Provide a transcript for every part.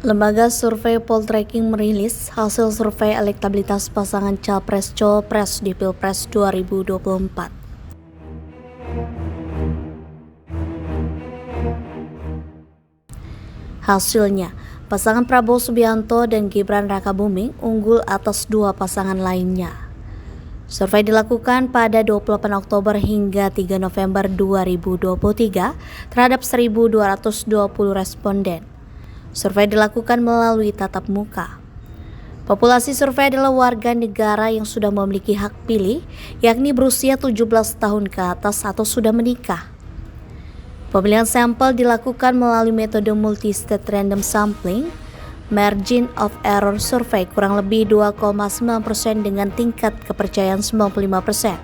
Lembaga survei Poltreking merilis hasil survei elektabilitas pasangan Capres-Cawapres di Pilpres 2024. Hasilnya, pasangan Prabowo Subianto dan Gibran Rakabuming unggul atas dua pasangan lainnya. Survei dilakukan pada 28 Oktober hingga 3 November 2023 terhadap 1.220 responden. Survei dilakukan melalui tatap muka. Populasi survei adalah warga negara yang sudah memiliki hak pilih, yakni berusia 17 tahun ke atas atau sudah menikah. Pemilihan sampel dilakukan melalui metode multi-state random sampling, margin of error survei kurang lebih 2,9% dengan tingkat kepercayaan 95%.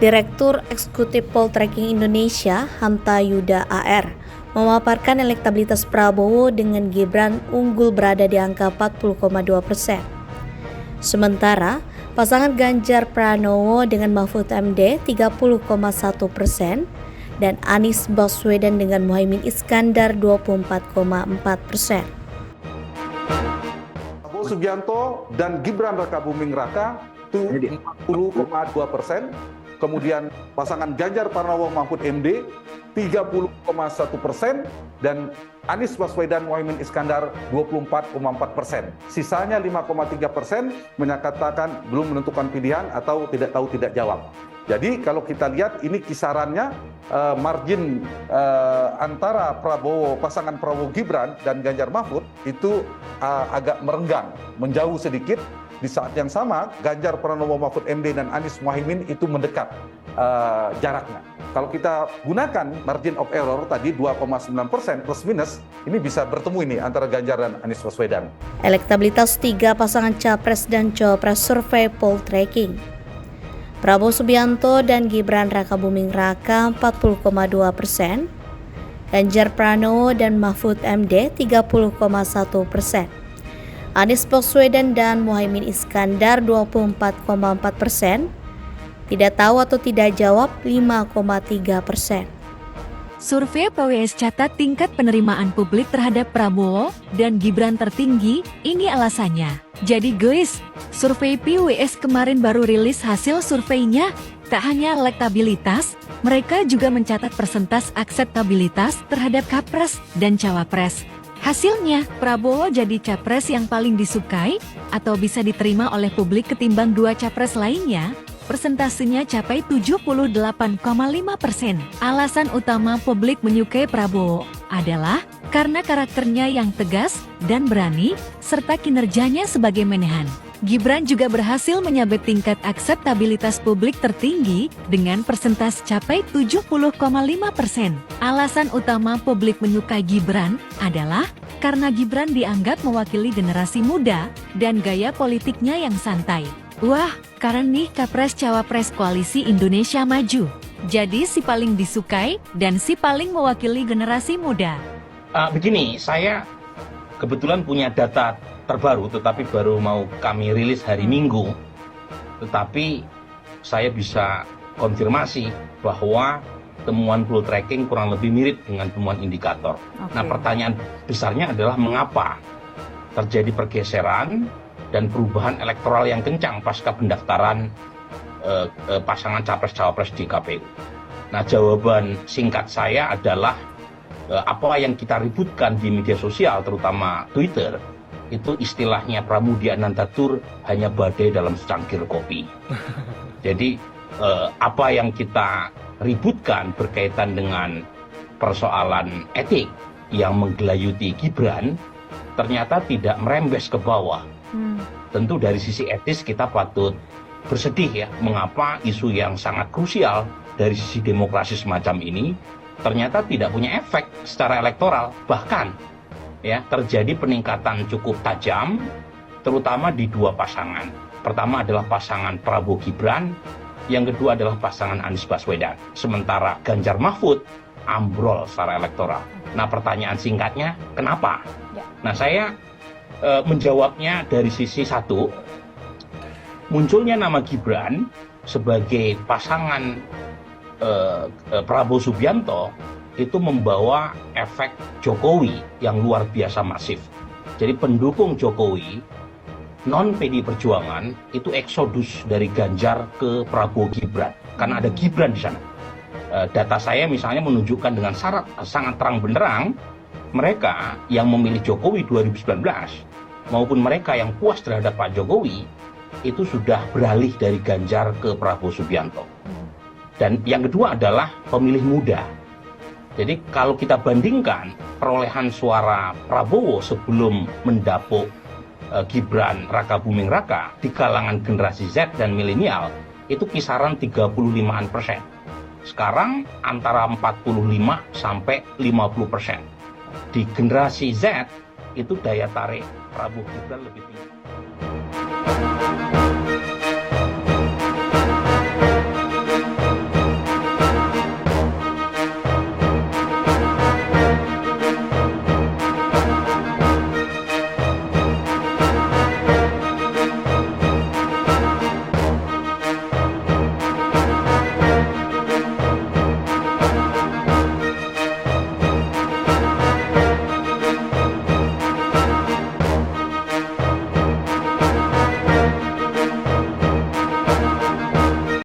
Direktur Eksekutif Poltreking Indonesia, Hanta Yuda AR, memaparkan elektabilitas Prabowo dengan Gibran unggul berada di angka 40,2%. Sementara, pasangan Ganjar Pranowo dengan Mahfud MD 30,1% dan Anies Baswedan dengan Muhaimin Iskandar 24,4%. Prabowo Subianto dan Gibran Rakabuming Raka itu 40,2%. Kemudian pasangan Ganjar Pranowo Mahfud MD 30,1% dan Anies Baswedan Muhaimin Iskandar 24,4%. Sisanya 5,3% menyatakan belum menentukan pilihan atau tidak tahu tidak jawab. Jadi kalau kita lihat ini kisarannya margin antara pasangan Prabowo Gibran dan Ganjar Mahfud itu agak merenggang, menjauh sedikit. Di saat yang sama, Ganjar Pranowo Mahfud MD dan Anies Muhaimin itu mendekat jaraknya. Kalau kita gunakan margin of error tadi 2,9% plus minus, ini bisa bertemu ini antara Ganjar dan Anies Baswedan. Elektabilitas tiga pasangan Capres dan Cawapres survei Poltreking. Prabowo Subianto dan Gibran Rakabuming Raka 40,2%, Ganjar Pranowo dan Mahfud MD 30,1%. Anies Baswedan dan Muhaimin Iskandar 24,4%, tidak tahu atau tidak jawab 5,3%. Survei PWS catat tingkat penerimaan publik terhadap Prabowo dan Gibran tertinggi, ini alasannya. Jadi guys, survei PWS kemarin baru rilis hasil surveinya, tak hanya elektabilitas, mereka juga mencatat persentase akseptabilitas terhadap Capres dan Cawapres. Hasilnya, Prabowo jadi capres yang paling disukai atau bisa diterima oleh publik ketimbang dua capres lainnya. Persentasenya capai 78,5%. Alasan utama publik menyukai Prabowo adalah karena karakternya yang tegas dan berani, serta kinerjanya sebagai menehan. Gibran juga berhasil menyabet tingkat akseptabilitas publik tertinggi dengan persentase capai 70,5%. Alasan utama publik menyukai Gibran adalah karena Gibran dianggap mewakili generasi muda dan gaya politiknya yang santai. Wah, karena nih Capres-Cawapres Koalisi Indonesia Maju. Jadi si paling disukai dan si paling mewakili generasi muda. Begini, saya kebetulan punya data terbaru, tetapi baru mau kami rilis hari Minggu. Tetapi saya bisa konfirmasi bahwa temuan Poltreking kurang lebih mirip dengan temuan indikator. Okay. Nah, pertanyaan besarnya adalah mengapa terjadi pergeseran dan perubahan elektoral yang kencang pasca pendaftaran pasangan Capres-Cawapres di KPU. Nah, jawaban singkat saya adalah apa yang kita ributkan di media sosial, terutama Twitter, itu istilahnya Pramudia Anantatur hanya badai dalam secangkir kopi. Jadi apa yang kita ributkan berkaitan dengan persoalan etik yang menggelayuti Gibran ternyata tidak merembes ke bawah. Tentu dari sisi etis kita patut bersedih ya, mengapa isu yang sangat krusial dari sisi demokrasi semacam ini ternyata tidak punya efek secara elektoral. Bahkan ya terjadi peningkatan cukup tajam terutama di dua pasangan. Pertama adalah pasangan Prabowo Gibran, yang kedua adalah pasangan Anies Baswedan. Sementara Ganjar Mahfud ambrol secara elektoral. Nah, pertanyaan singkatnya kenapa? Nah, saya menjawabnya dari sisi satu, munculnya nama Gibran sebagai pasangan Prabowo Subianto itu membawa efek Jokowi yang luar biasa masif. Jadi pendukung Jokowi non PDI Perjuangan itu eksodus dari Ganjar ke Prabowo Gibran karena ada Gibran di sana. Data saya misalnya menunjukkan dengan syarat sangat terang benderang mereka yang memilih Jokowi 2019 maupun mereka yang puas terhadap Pak Jokowi itu sudah beralih dari Ganjar ke Prabowo Subianto. Dan yang kedua adalah pemilih muda. Jadi kalau kita bandingkan perolehan suara Prabowo sebelum mendapuk Gibran Raka Buming Raka di kalangan generasi Z dan milenial itu kisaran 35%. Sekarang antara 45 sampai 50%. Di generasi Z itu daya tarik Prabowo Gibran lebih tinggi.